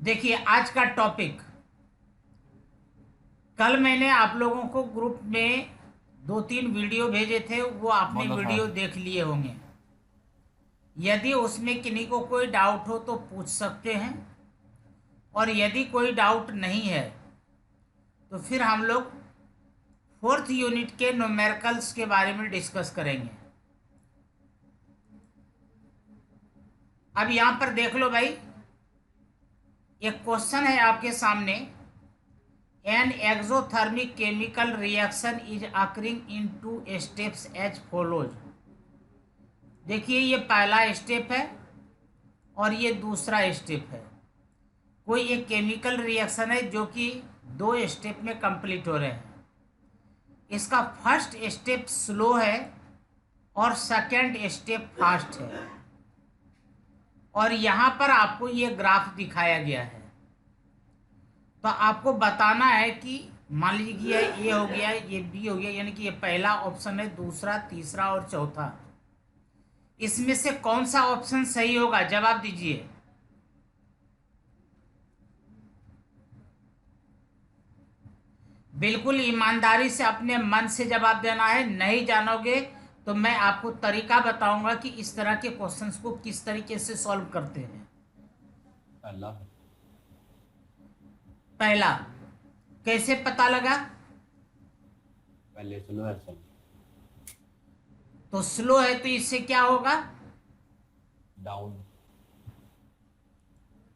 देखिए आज का टॉपिक, कल मैंने आप लोगों को ग्रुप में 2-3 वीडियो भेजे थे, वो आपने बोलो वीडियो सर। देख लिए होंगे। यदि उसमें किन्हीं को कोई डाउट हो तो पूछ सकते हैं, और यदि कोई डाउट नहीं है तो फिर हम लोग फोर्थ यूनिट के न्यूमेरिकल्स के बारे में डिस्कस करेंगे। अब यहाँ पर देख लो भाई, एक क्वेश्चन है आपके सामने। An exothermic chemical reaction is occurring in two steps as follows। देखिए ये पहला स्टेप है और ये दूसरा स्टेप है। कोई एक केमिकल रिएक्शन है जो कि 2 स्टेप में कंप्लीट हो रहे हैं। इसका फर्स्ट स्टेप स्लो है और सेकंड स्टेप फास्ट है, और यहाँ पर आपको ये ग्राफ दिखाया गया है। तो आपको बताना है कि मान लीजिए कि ये ए हो गया, ये बी हो गया, यानी कि ये पहला ऑप्शन है, दूसरा, तीसरा और चौथा। इसमें से कौन सा ऑप्शन सही होगा, जवाब दीजिए। बिल्कुल ईमानदारी से अपने मन से जवाब देना है। नहीं जानोगे तो मैं आपको तरीका बताऊंगा कि इस तरह के क्वेश्चंस को किस तरीके से सॉल्व करते हैं। अल्लाह। पहला, कैसे पता लगा? पहले स्लो है सर। तो स्लो है तो इससे क्या होगा? डाउन।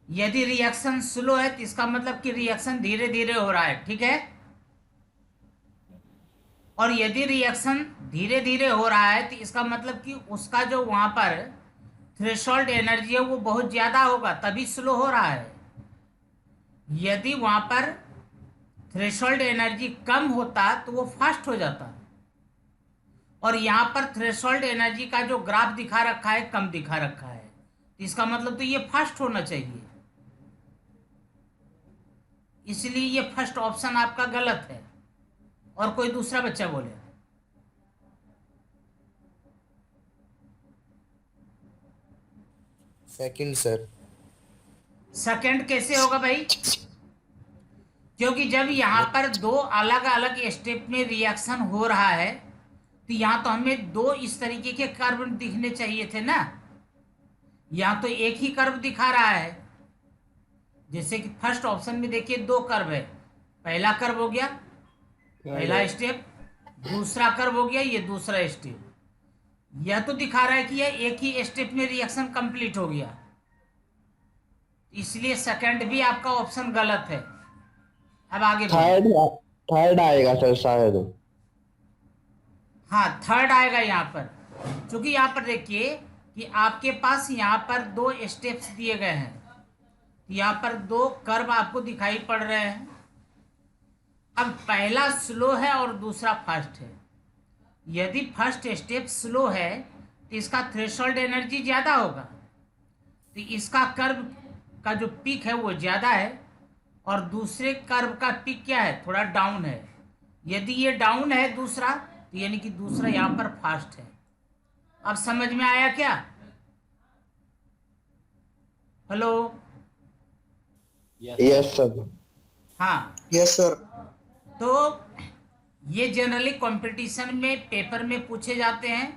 यदि रिएक्शन स्लो है तो इसका मतलब कि रिएक्शन धीरे धीरे हो रहा है, ठीक है। और यदि रिएक्शन धीरे धीरे हो रहा है तो इसका मतलब कि उसका जो वहां पर थ्रेशोल्ड एनर्जी है वो बहुत ज्यादा होगा, तभी स्लो हो रहा है। यदि वहां पर थ्रेशोल्ड एनर्जी कम होता तो वो फास्ट हो जाता। और यहां पर थ्रेशोल्ड एनर्जी का जो ग्राफ दिखा रखा है कम दिखा रखा है, तो इसका मतलब तो ये फास्ट होना चाहिए। इसलिए ये फर्स्ट ऑप्शन आपका गलत है। और कोई दूसरा बच्चा बोले। Second sir. सेकंड कैसे होगा भाई? क्योंकि जब यहाँ पर दो अलग अलग स्टेप में रिएक्शन हो रहा है तो यहाँ तो हमें दो इस तरीके के कर्व दिखने चाहिए थे ना। यहाँ तो एक ही कर्व दिखा रहा है। जैसे कि फर्स्ट ऑप्शन में देखिए 2 कर्व है। पहला कर्व हो गया पहला स्टेप, दूसरा कर्व हो गया ये दूसरा स्टेप। यह तो दिखा रहा है कि यह एक ही स्टेप में रिएक्शन कंप्लीट हो गया, इसलिए सेकंड भी आपका ऑप्शन गलत है। अब आगे बढ़िए। थर्ड थर्ड आएगा सर शायद। हाँ, थर्ड आएगा यहाँ पर। क्योंकि यहाँ पर देखिए कि आपके पास यहाँ पर 2 स्टेप्स दिए गए हैं, यहाँ पर 2 कर्व आपको दिखाई पड़ रहे हैं। अब पहला स्लो है और दूसरा फास्ट है। यदि फर्स्ट स्टेप स्लो है तो इसका थ्रेशोल्ड एनर्जी ज़्यादा होगा, तो इसका कर्व का जो पीक है वो ज़्यादा है, और दूसरे कर्व का पीक क्या है, थोड़ा डाउन है। यदि ये डाउन है दूसरा, तो यानी कि दूसरा यहाँ पर फास्ट है। अब समझ में आया क्या? हेलो? Yes sir. हाँ। Yes sir. तो ये जनरली कंपटीशन में पेपर में पूछे जाते हैं,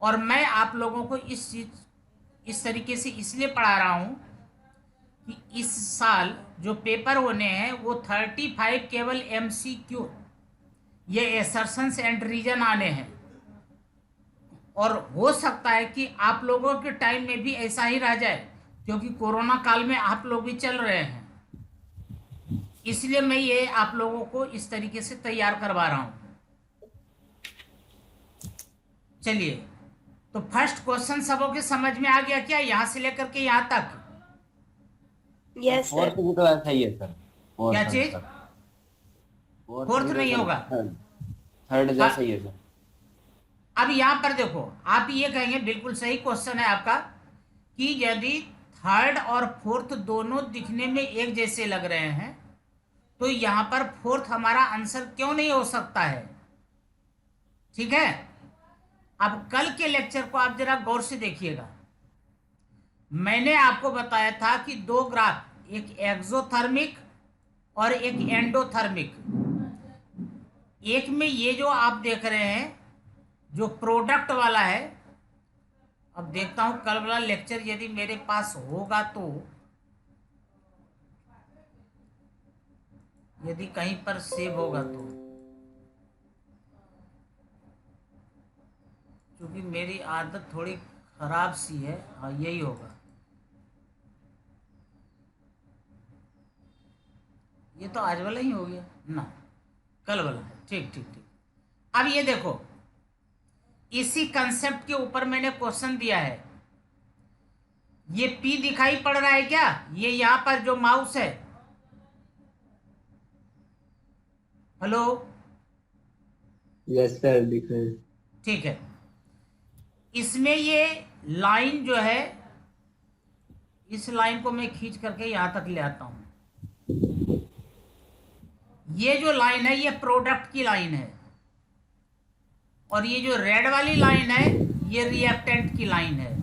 और मैं आप लोगों को इस तरीके से इसलिए पढ़ा रहा हूँ कि इस साल जो पेपर होने हैं वो 35 केवल MCQ, ये एसर्शंस एंड रीजन आने हैं। और हो सकता है कि आप लोगों के टाइम में भी ऐसा ही रह जाए, क्योंकि कोरोना काल में आप लोग भी चल रहे हैं। इसलिए मैं ये आप लोगों को इस तरीके से तैयार करवा रहा हूं। चलिए, तो फर्स्ट क्वेश्चन सबों के समझ में आ गया क्या, यहां से लेकर के यहां तक? Yes fourth sir. भी तो ऐसा ही है सर। क्या फोर्थ चीज? आंसर। फोर्थ फोर्थ भी तो नहीं सर होगा। थर्ड। थर्ड जैसा ही है सर। अब यहां पर देखो, आप ये कहेंगे, बिल्कुल सही क्वेश्चन है आपका, कि यदि थर्ड और फोर्थ दोनों दिखने में एक जैसे लग रहे हैं तो यहां पर फोर्थ हमारा आंसर क्यों नहीं हो सकता है? ठीक है। अब कल के लेक्चर को आप जरा गौर से देखिएगा। मैंने आपको बताया था कि दो ग्राफ, एक एक्सोथर्मिक और एक एंडोथर्मिक। एक में ये जो आप देख रहे हैं जो प्रोडक्ट वाला है, अब देखता हूं कल वाला लेक्चर यदि मेरे पास होगा तो, यदि कहीं पर सेव होगा तो, क्योंकि मेरी आदत थोड़ी खराब सी है। हाँ यही होगा, ये तो आज वाला ही हो गया ना, कल वाला है। ठीक ठीक ठीक। अब ये देखो, इसी कंसेप्ट के ऊपर मैंने क्वेश्चन दिया है। ये P दिखाई पड़ रहा है क्या? ये यहां पर जो माउस है, हेलो, यस सर, दिख रहे हैं। ठीक है। इसमें ये लाइन जो है, इस लाइन को मैं खींच करके यहां तक ले आता हूं। ये जो लाइन है ये प्रोडक्ट की लाइन है, और ये जो रेड वाली लाइन है ये रिएक्टेंट की लाइन है।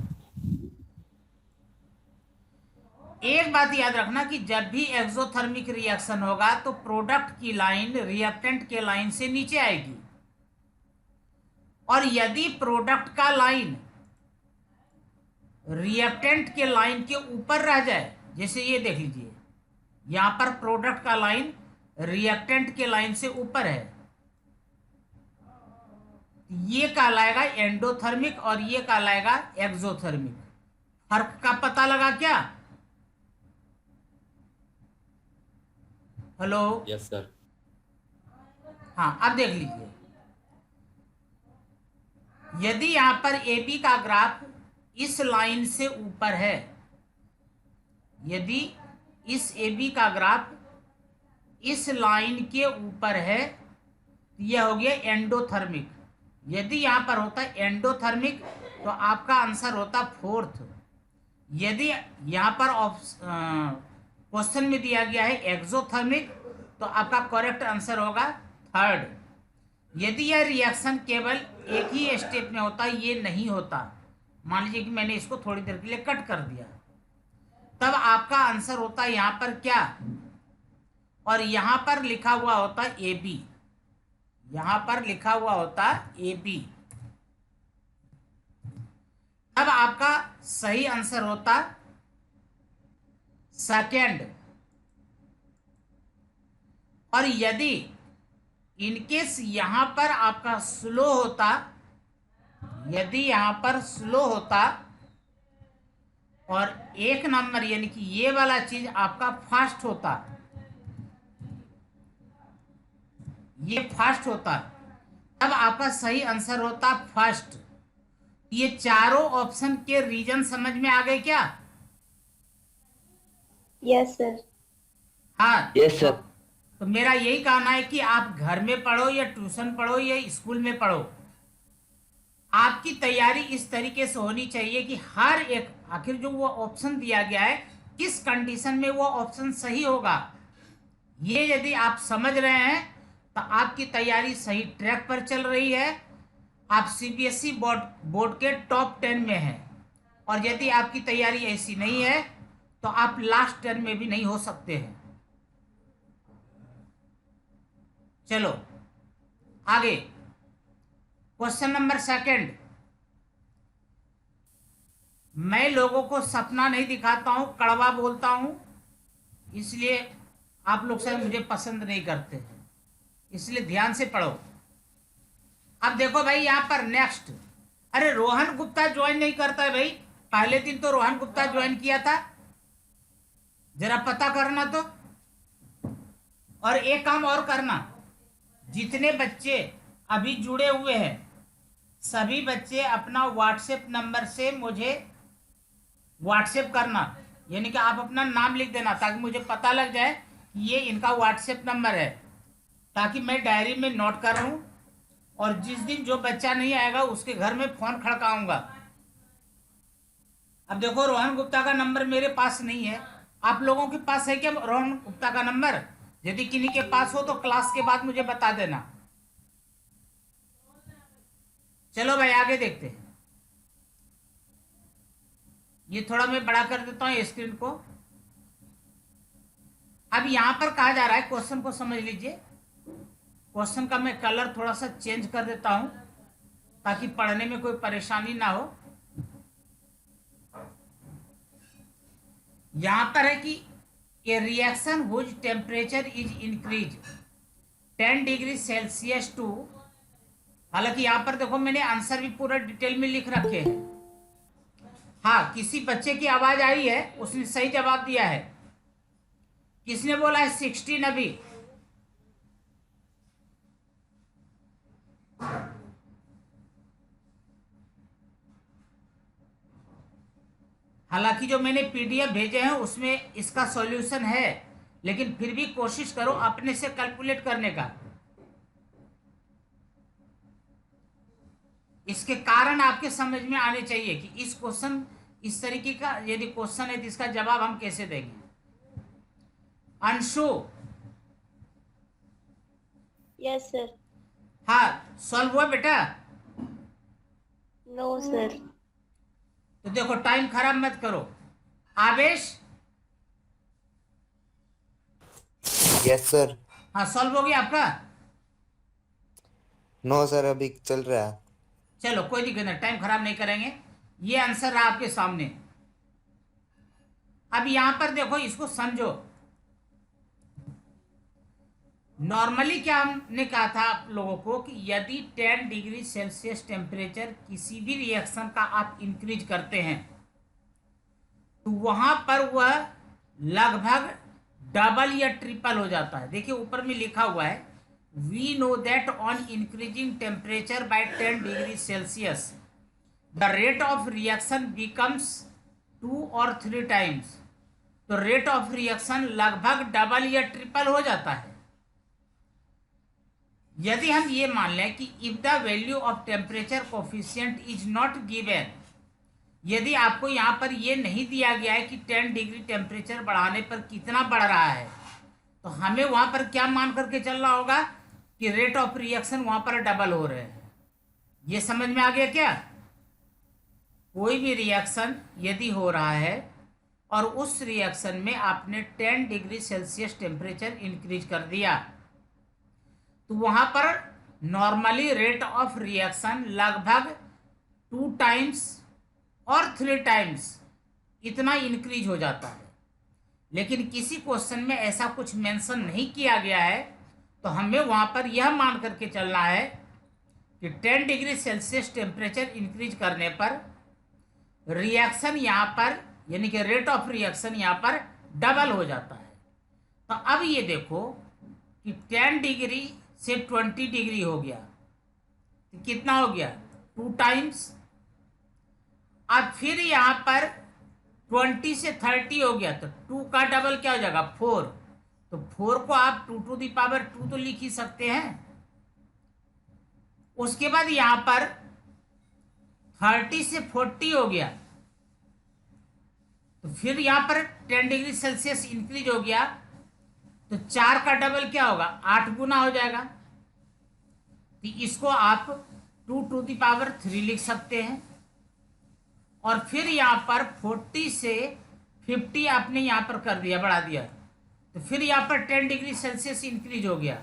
एक बात याद रखना कि जब भी एक्सोथर्मिक रिएक्शन होगा तो प्रोडक्ट की लाइन रिएक्टेंट के लाइन से नीचे आएगी, और यदि प्रोडक्ट का लाइन रिएक्टेंट के लाइन के ऊपर रह जाए, जैसे ये देख लीजिए यहां पर प्रोडक्ट का लाइन रिएक्टेंट के लाइन से ऊपर है, ये कहलाएगा एंडोथर्मिक और ये कहलाएगा एक्सोथर्मिक। फर्क का पता लगा क्या? Hello, yes sir. हाँ अब देख लीजिए, यदि यहां पर AB का ग्राफ इस लाइन से ऊपर है, यदि इस AB का ग्राफ इस लाइन के ऊपर है, यह हो गया एंडोथर्मिक। यदि यहां पर होता एंडोथर्मिक तो आपका आंसर होता फोर्थ। यदि यहां पर क्वेश्चन में दिया गया है एक्सोथर्मिक तो आपका करेक्ट आंसर होगा थर्ड। यदि यह रिएक्शन केवल एक ही स्टेप में होता, ये नहीं होता, मान लीजिए कि मैंने इसको थोड़ी देर के लिए कट कर दिया, तब आपका आंसर होता यहां पर क्या, और यहां पर लिखा हुआ होता AB, यहां पर लिखा हुआ होता AB, तब आपका सही आंसर होता सेकेंड। और यदि इनकेस यहां पर आपका स्लो होता, यदि यहां पर स्लो होता और एक नंबर यानी कि ये वाला चीज आपका फास्ट होता, ये फास्ट होता, तब आपका सही आंसर होता फर्स्ट। ये चारों ऑप्शन के रीजन समझ में आ गए क्या? Yes, sir. हाँ यस सर। तो मेरा यही कहना है कि आप घर में पढ़ो या ट्यूशन पढ़ो या स्कूल में पढ़ो, आपकी तैयारी इस तरीके से होनी चाहिए कि हर एक, आखिर जो वो ऑप्शन दिया गया है किस कंडीशन में वो ऑप्शन सही होगा, ये यदि आप समझ रहे हैं तो आपकी तैयारी सही ट्रैक पर चल रही है, आप CBSE बोर्ड के टॉप 10 में हैं। और यदि आपकी तैयारी ऐसी नहीं है तो आप लास्ट 10 में भी नहीं हो सकते हैं। चलो आगे, क्वेश्चन नंबर सेकंड। मैं लोगों को सपना नहीं दिखाता हूं, कड़वा बोलता हूं, इसलिए आप लोग शायद मुझे पसंद नहीं करते हैं, इसलिए ध्यान से पढ़ो। अब देखो भाई यहां पर नेक्स्ट, अरे रोहन गुप्ता ज्वाइन नहीं करता है भाई, पहले दिन तो रोहन गुप्ता ज्वाइन किया था, जरा पता करना तो। और एक काम और करना, जितने बच्चे अभी जुड़े हुए हैं सभी बच्चे अपना व्हाट्सएप नंबर से मुझे व्हाट्सएप करना, यानी कि आप अपना नाम लिख देना ताकि मुझे पता लग जाए कि ये इनका व्हाट्सएप नंबर है, ताकि मैं डायरी में नोट कर लूं, और जिस दिन जो बच्चा नहीं आएगा उसके घर में फोन खड़काऊंगा। अब देखो रोहन गुप्ता का नंबर मेरे पास नहीं है, आप लोगों के पास है क्या रोहन गुप्ता का नंबर? यदि किन्हीं के पास हो तो क्लास के बाद मुझे बता देना। चलो भाई आगे देखते हैं। ये थोड़ा मैं बड़ा कर देता हूँ स्क्रीन को। अब यहां पर कहा जा रहा है, क्वेश्चन को समझ लीजिए। क्वेश्चन का मैं कलर थोड़ा सा चेंज कर देता हूं ताकि पढ़ने में कोई परेशानी ना हो। यहां पर है कि a reaction whose temperature is increase 10 degree Celsius to, हालांकि यहां पर देखो मैंने आंसर भी पूरा डिटेल में लिख रखे हैं। हाँ, किसी बच्चे की आवाज आई है, उसने सही जवाब दिया है। किसने बोला है 16 अभी? हालांकि जो मैंने पीडीएफ भेजे हैं उसमें इसका सॉल्यूशन है, लेकिन फिर भी कोशिश करो अपने से कैलकुलेट करने का। इसके कारण आपके समझ में आने चाहिए कि इस क्वेश्चन, इस तरीके का यदि क्वेश्चन है तो इसका जवाब हम कैसे देंगे। Anshu, Yes, sir. हाँ सॉल्व हुआ बेटा? No, sir. तो देखो टाइम खराब मत करो। आवेश, यस सर। हाँ सॉल्व हो गया आपका? नो सर, अभी चल रहा है। चलो कोई दिक्कत नहीं, टाइम खराब नहीं करेंगे। ये आंसर रहा आपके सामने। अब यहां पर देखो, इसको समझो। नॉर्मली क्या हमने कहा था आप लोगों को कि यदि 10 डिग्री सेल्सियस टेम्परेचर किसी भी रिएक्शन का आप इंक्रीज करते हैं तो वहां पर वह लगभग डबल या ट्रिपल हो जाता है। देखिए ऊपर में लिखा हुआ है, we know that on increasing temperature by 10 degree Celsius the rate of reaction becomes 2 और 3 टाइम्स। तो रेट ऑफ रिएक्शन लगभग डबल या ट्रिपल हो जाता है। यदि हम ये मान लें कि if the value of temperature coefficient is not given, यदि आपको यहाँ पर ये नहीं दिया गया है कि 10 डिग्री टेम्परेचर बढ़ाने पर कितना बढ़ रहा है, तो हमें वहां पर क्या मान करके चलना होगा कि रेट ऑफ रिएक्शन वहां पर डबल हो रहे हैं। ये समझ में आ गया क्या? कोई भी रिएक्शन यदि हो रहा है और उस रिएक्शन में आपने 10 डिग्री सेल्सियस टेम्परेचर इंक्रीज कर दिया तो वहां पर नॉर्मली रेट ऑफ रिएक्शन लगभग 2 टाइम्स और 3 टाइम्स इतना इंक्रीज हो जाता है। लेकिन किसी क्वेश्चन में ऐसा कुछ मेंशन नहीं किया गया है, तो हमें वहां पर यह मान करके चलना है कि 10 डिग्री सेल्सियस टेम्परेचर इंक्रीज करने पर रिएक्शन यहाँ पर, यानी कि रेट ऑफ रिएक्शन यहाँ पर डबल हो जाता है। तो अब ये देखो कि 10 डिग्री से 20 डिग्री हो गया तो कितना हो गया? 2 टाइम्स। अब फिर यहां पर 20 से 30 हो गया तो 2 का डबल क्या हो जाएगा? 4। तो 4 को आप 2 टू द पावर 2 तो लिख ही सकते हैं। उसके बाद यहां पर 30 से 40 हो गया तो फिर यहां पर 10 डिग्री सेल्सियस इंक्रीज हो गया तो 4 का डबल क्या होगा? 8 गुना हो जाएगा। तो इसको आप 2 टू द पावर 3 लिख सकते हैं। और फिर यहां पर 40 से 50 आपने यहां पर कर दिया, बढ़ा दिया, तो फिर यहां पर 10 डिग्री सेल्सियस इंक्रीज हो गया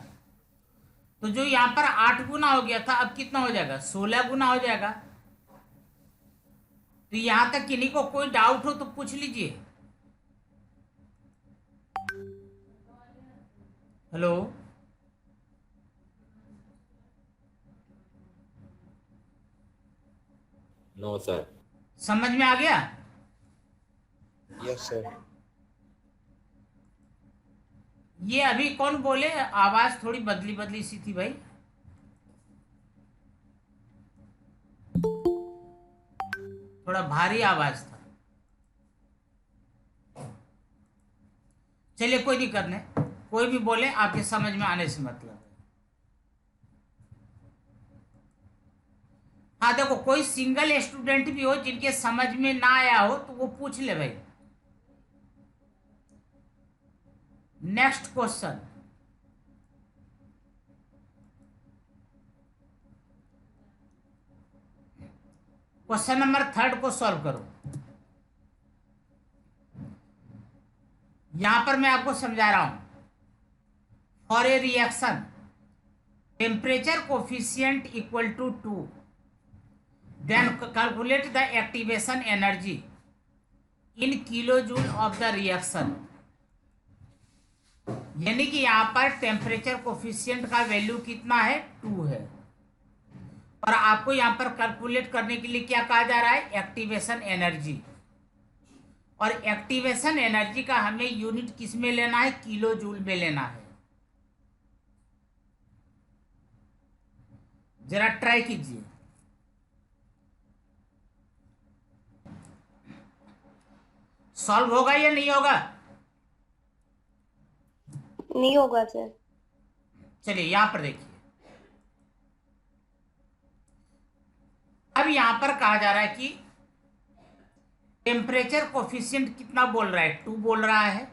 तो जो यहां पर 8 गुना हो गया था अब कितना हो जाएगा? 16 गुना हो जाएगा। तो यहां तक किन्हीं को कोई डाउट हो तो पूछ लीजिए। Hello, no sir. समझ में आ गया? Yes sir. ये अभी कौन बोले? आवाज थोड़ी बदली बदली सी थी भाई। थोड़ा भारी आवाज था। चलिए कोई दिक्कत नहीं, कोई भी बोले, आपके समझ में आने से मतलब है। हाँ देखो, कोई सिंगल स्टूडेंट भी हो जिनके समझ में ना आया हो तो वो पूछ ले भाई। नेक्स्ट क्वेश्चन, क्वेश्चन नंबर 3 को सॉल्व करो। यहां पर मैं आपको समझा रहा हूं, for a reaction temperature coefficient equal to 2, then calculate the activation energy in kilo joule of the reaction. यानी कि यहां पर टेम्परेचर कोफिशियंट का वैल्यू कितना है, 2 है, और आपको यहां पर कैलकुलेट करने के लिए क्या कहा जा रहा है, एक्टिवेशन एनर्जी। और एक्टिवेशन एनर्जी का हमें यूनिट किस में लेना है, किलो जूल में लेना है। जरा ट्राई कीजिए। सॉल्व होगा या नहीं होगा? नहीं होगा सर। चलिए यहां पर देखिए, अब यहां पर कहा जा रहा है कि टेम्परेचर कोफिशिएंट कितना बोल रहा है, 2 बोल रहा है।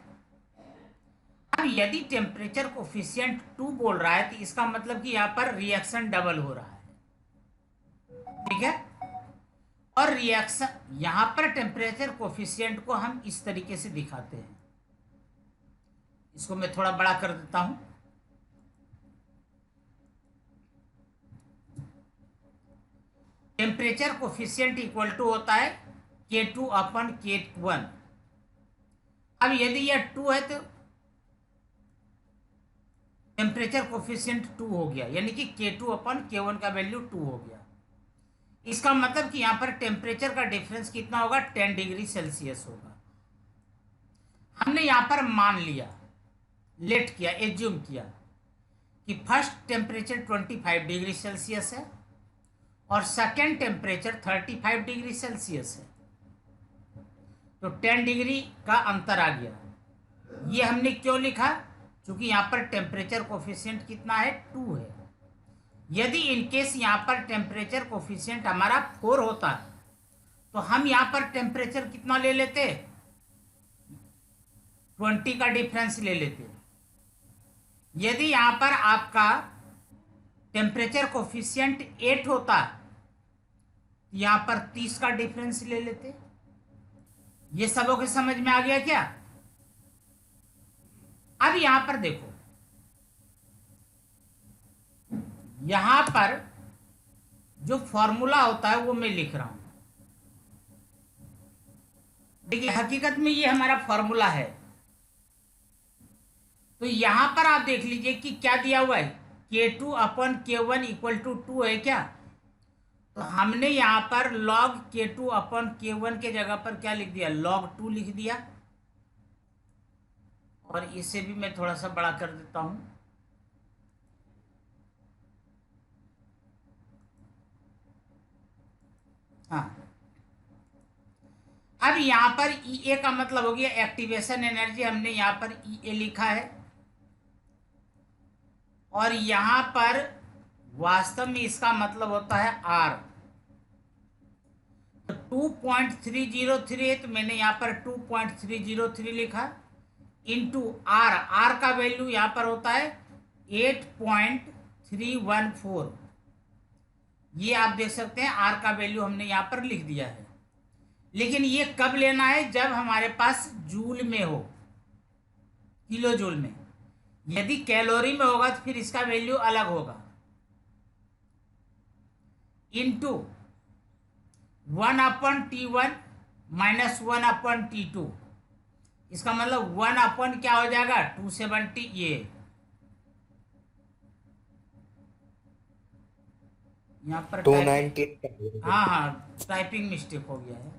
अब यदि टेम्परेचर कोफिशिएंट 2 बोल रहा है तो इसका मतलब कि यहां पर रिएक्शन डबल हो रहा है, ठीक है। और रिएक्शन यहां पर टेम्परेचर कोफिशिएंट को हम इस तरीके से दिखाते हैं, इसको मैं थोड़ा बड़ा कर देता हूं। टेम्परेचर कोफिशिएंट इक्वल टू होता है K2 अपन K1। अब यदि यह 2 है तो टेम्परेचर कोफिशिएंट 2 हो गया, यानी कि K2 अपन K1 का वैल्यू 2 हो गया। इसका मतलब कि यहां पर टेम्परेचर का डिफरेंस कितना होगा, 10 डिग्री सेल्सियस होगा। हमने यहां पर मान लिया, लेट किया, एज्यूम किया कि फर्स्ट टेम्परेचर 25 डिग्री सेल्सियस है और सेकेंड टेम्परेचर 35 डिग्री सेल्सियस है, तो 10 डिग्री का अंतर आ गया। ये हमने क्यों लिखा, क्योंकि यहां पर टेम्परेचर कोफिशिएंट कितना है, 2 है। यदि इनकेस यहां पर टेम्परेचर कोफिशिएंट हमारा 4 होता तो हम यहां पर टेम्परेचर कितना ले लेते, 20 का डिफरेंस ले लेते। यदि यहां पर आपका टेम्परेचर कोफिशिएंट 8 होता, यहां पर 30 का डिफरेंस ले लेते। ये सबों के समझ में आ गया क्या? अब यहां पर देखो, यहां पर जो फॉर्मूला होता है वो मैं लिख रहा हूं। देखिए हकीकत में ये हमारा फॉर्मूला है, तो यहां पर आप देख लीजिए कि क्या दिया हुआ है, K2 upon K1 equal to 2 है क्या। तो हमने यहां पर log K2 अपन K1 के जगह पर क्या लिख दिया, log 2 लिख दिया। और इसे भी मैं थोड़ा सा बड़ा कर देता हूं। हाँ, अब यहां पर EA का मतलब हो गया एक्टिवेशन एनर्जी, हमने यहां पर EA लिखा है। और यहां पर वास्तव में इसका मतलब होता है R। तो 2.303 है, तो मैंने यहां पर 2.303 लिखा इंटू R। R का वैल्यू यहां पर होता है 8.314। ये आप देख सकते हैं, R का वैल्यू हमने यहां पर लिख दिया है। लेकिन ये कब लेना है, जब हमारे पास जूल में हो, किलो जूल में। यदि कैलोरी में होगा तो फिर इसका वैल्यू अलग होगा, इंटू 1/T1 माइनस 1/T2। इसका मतलब 1 क्या हो जाएगा, 270। ये यहाँ पर 290। हाँ हाँ, टाइपिंग मिस्टेक हो गया है,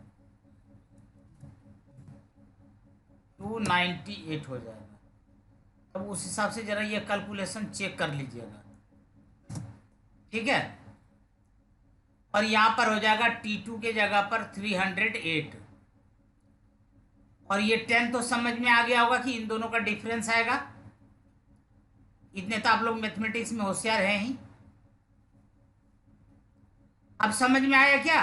298 हो जाएगा। तब उस हिसाब से जरा ये कैलकुलेशन चेक कर लीजिएगा, ठीक है। और यहां पर हो जाएगा T2 के जगह पर 308। और ये 10 तो समझ में आ गया होगा कि इन दोनों का डिफरेंस आएगा। इतने तो आप लोग मैथमेटिक्स में होशियार हैं ही। अब समझ में आया क्या?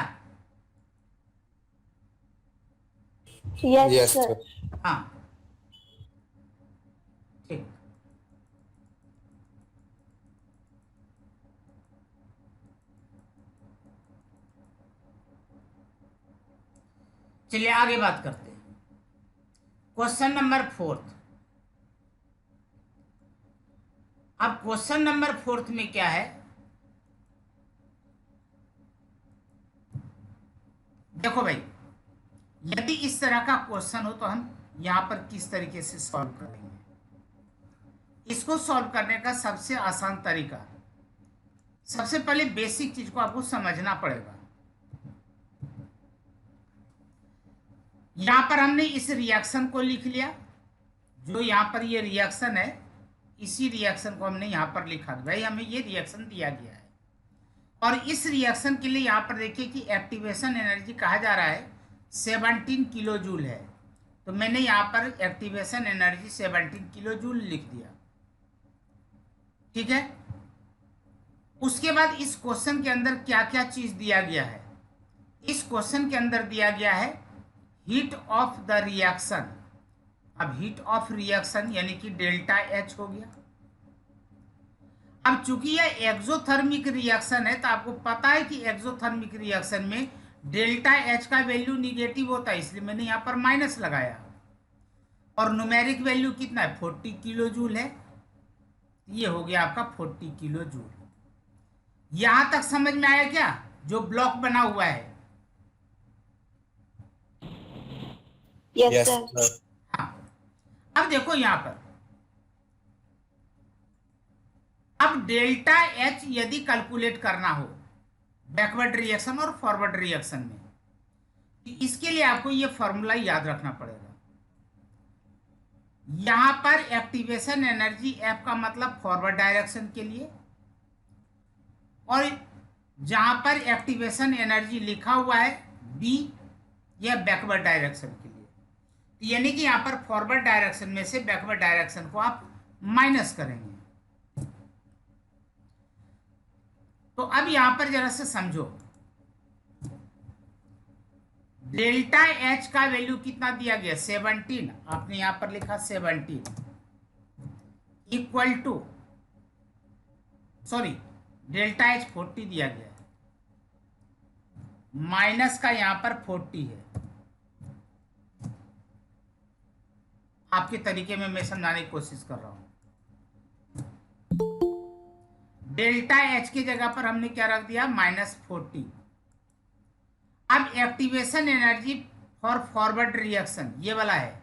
Yes yes sir. सर। हाँ, ठीक। चलिए आगे बात करते हैं। Question number 4। अब क्वेश्चन नंबर 4 में क्या है, देखो भाई, यदि इस तरह का क्वेश्चन हो तो हम यहां पर किस तरीके से सॉल्व करेंगे। इसको सॉल्व करने का सबसे आसान तरीका, सबसे पहले बेसिक चीज को आपको समझना पड़ेगा। यहां पर हमने इस रिएक्शन को लिख लिया, जो यहां पर ये रिएक्शन है, इसी रिएक्शन को हमने यहां पर लिखा। भाई हमें ये रिएक्शन दिया गया है, और इस रिएक्शन के लिए यहां पर देखिए कि एक्टिवेशन एनर्जी कहा जा रहा है 17 किलो जूल है, तो मैंने यहां पर एक्टिवेशन एनर्जी 17 किलो जूल लिख दिया। ठीक है, उसके बाद इस क्वेश्चन के अंदर क्या क्या चीज दिया गया है। इस क्वेश्चन के अंदर दिया गया है हीट ऑफ द रिएक्शन। अब हीट ऑफ रिएक्शन यानी कि डेल्टा एच हो गया। अब चूंकि यह एक्सोथर्मिक रिएक्शन है, तो आपको पता है कि एक्सोथर्मिक रिएक्शन में डेल्टा एच का वैल्यू निगेटिव होता है, इसलिए मैंने यहां पर माइनस लगाया। और न्यूमेरिक वैल्यू कितना है, 40 किलो जूल है। ये हो गया आपका 40 किलो जूल। यहां तक समझ में आया क्या, जो ब्लॉक बना हुआ है। Yes yes sir. सर। हाँ, अब देखो यहां पर, अब डेल्टा एच यदि कैलकुलेट करना हो बैकवर्ड रिएक्शन और फॉरवर्ड रिएक्शन में, तो इसके लिए आपको ये फॉर्मूला याद रखना पड़ेगा। यहां पर एक्टिवेशन एनर्जी एफ का मतलब फॉरवर्ड डायरेक्शन के लिए, और जहां पर एक्टिवेशन एनर्जी लिखा हुआ है बी, यह बैकवर्ड डायरेक्शन के लिए। तो यानी कि यहां पर फॉरवर्ड डायरेक्शन में से बैकवर्ड डायरेक्शन को आप माइनस करेंगे। तो अब यहां पर जरा से समझो, डेल्टा एच का वैल्यू कितना दिया गया, 17। आपने यहां पर लिखा 17 equal to, sorry, delta H 40 दिया गया है, माइनस का यहां पर 40 है। आपके तरीके में मैं समझाने की कोशिश कर रहा हूं। डेल्टा एच की जगह पर हमने क्या रख दिया, -40। अब activation energy for forward reaction ये वाला है,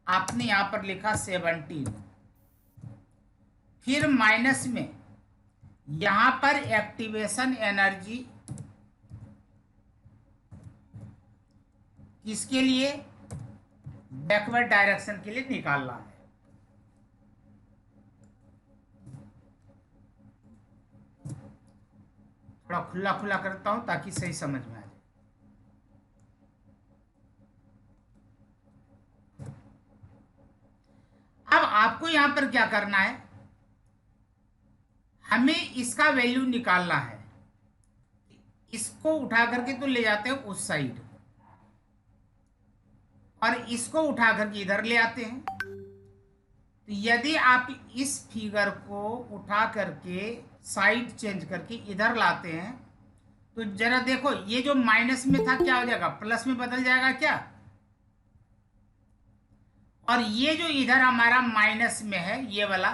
आपने यहां पर लिखा 17, फिर माइनस में यहां पर एक्टिवेशन एनर्जी किसके लिए, बैकवर्ड डायरेक्शन के लिए निकालना है। थोड़ा खुला खुला करता हूं ताकि सही समझ में आ जाए। अब आपको यहां पर क्या करना है, हमें इसका वैल्यू निकालना है। इसको उठा करके तो ले जाते हैं उस साइड, और इसको उठा करके इधर ले आते हैं। तो यदि आप इस फिगर को उठा करके साइड चेंज करके इधर लाते हैं, तो जरा देखो, ये जो माइनस में था क्या हो जाएगा, प्लस में बदल जाएगा क्या, और ये जो इधर हमारा माइनस में है ये वाला,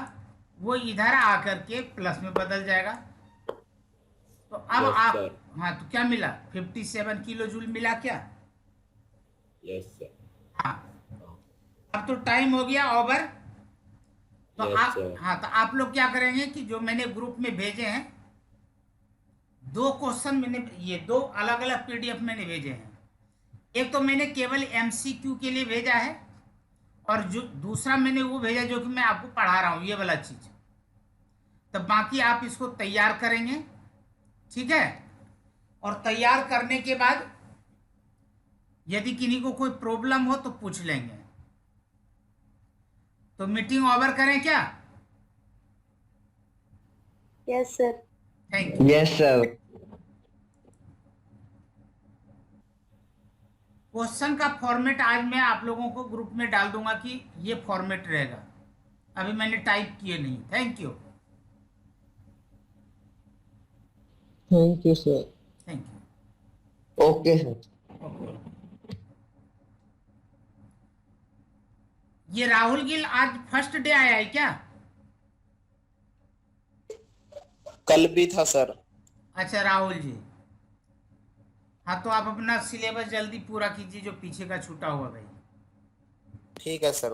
वो इधर आकर के प्लस में बदल जाएगा। तो अब Yes, आप, sir. हाँ, तो क्या मिला, 57 किलो जूल मिला क्या। Yes sir. हाँ, अब तो टाइम हो गया ओवर। तो Yes, आप, sir. हाँ, तो आप लोग क्या करेंगे कि जो मैंने ग्रुप में भेजे हैं, 2 क्वेश्चन मैंने, ये 2 अलग अलग पीडीएफ मैंने भेजे हैं। एक तो मैंने केवल एमसीक्यू के लिए भेजा है, और जो दूसरा मैंने वो भेजा जो कि मैं आपको पढ़ा रहा हूं, ये वाला चीज। तो बाकी आप इसको तैयार करेंगे, ठीक है। और तैयार करने के बाद यदि किन्हीं को कोई प्रॉब्लम हो तो पूछ लेंगे। तो मीटिंग ओवर करें क्या। Yes sir. Thank you. Yes sir. Question का फॉर्मेट आज मैं आप लोगों को ग्रुप में डाल दूंगा कि ये फॉर्मेट रहेगा, अभी मैंने टाइप किए नहीं। Thank you. Thank you sir. Thank you. Okay sir. Okay. ये राहुल गिल आज फर्स्ट डे आया है क्या? कल भी था सर। अच्छा राहुल जी, हाँ तो आप अपना सिलेबस जल्दी पूरा कीजिए जो पीछे का छूटा हुआ भाई। ठीक है सर।